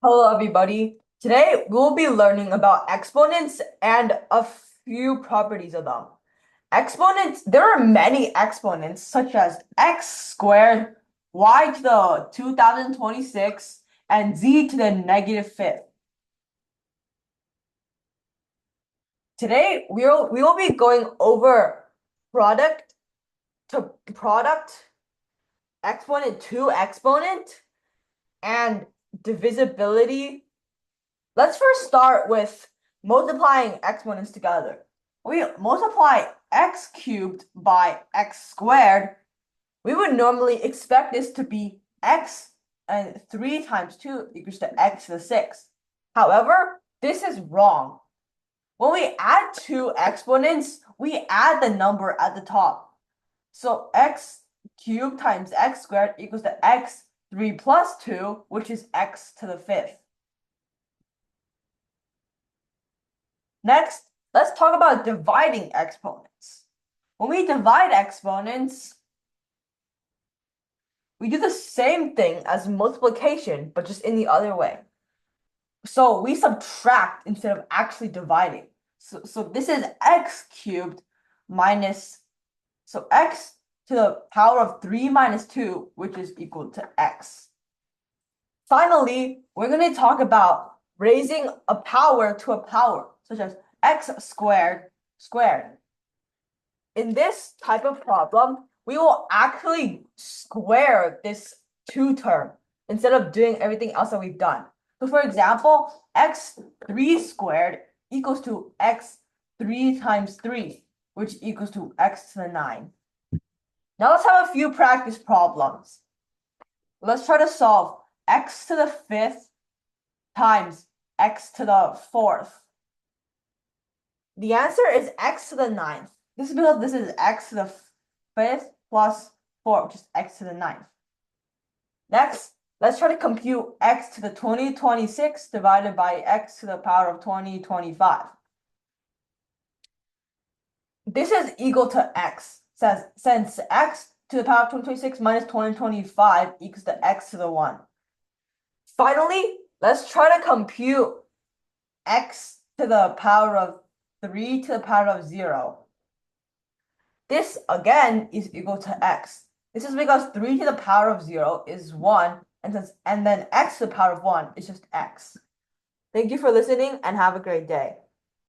Hello, everybody. Today we'll be learning about exponents and a few properties of them. Exponents, there are many exponents such as x squared, y to the 2026, and z to the negative fifth. Today we will be going over product to product, exponent to exponent, and divisibility. Let's first start with multiplying exponents together. We multiply x cubed by x squared. We would normally expect this to be x, and 3 times 2 equals to x to the 6th. However, this is wrong. When we add two exponents, we add the number at the top. So x cubed times x squared equals to x 3 plus 2, which is x to the 5th. Next, let's talk about dividing exponents. When we divide exponents, we do the same thing as multiplication, but just in the other way. So we subtract instead of actually dividing. So this is x cubed minus, so x to the power of 3 minus 2, which is equal to x. Finally, we're going to talk about raising a power to a power, such as x squared squared. In this type of problem, we will actually square this 2 term instead of doing everything else that we've done. So for example, x3 squared equals to x3 times 3, which equals to x to the 9. Now let's have a few practice problems. Let's try to solve x to the 5th times x to the 4th. The answer is x to the 9th. This is because this is x to the 5th plus 4, which is x to the 9th. Next, let's try to compute x to the 2026 divided by x to the power of 2025. This is equal to x, since x to the power of 2026 minus 2025 equals to x to the 1. Finally, let's try to compute x to the power of 3 to the power of 0. This again is equal to x. This is because 3 to the power of 0 is 1, and then x to the power of 1 is just x. Thank you for listening and have a great day.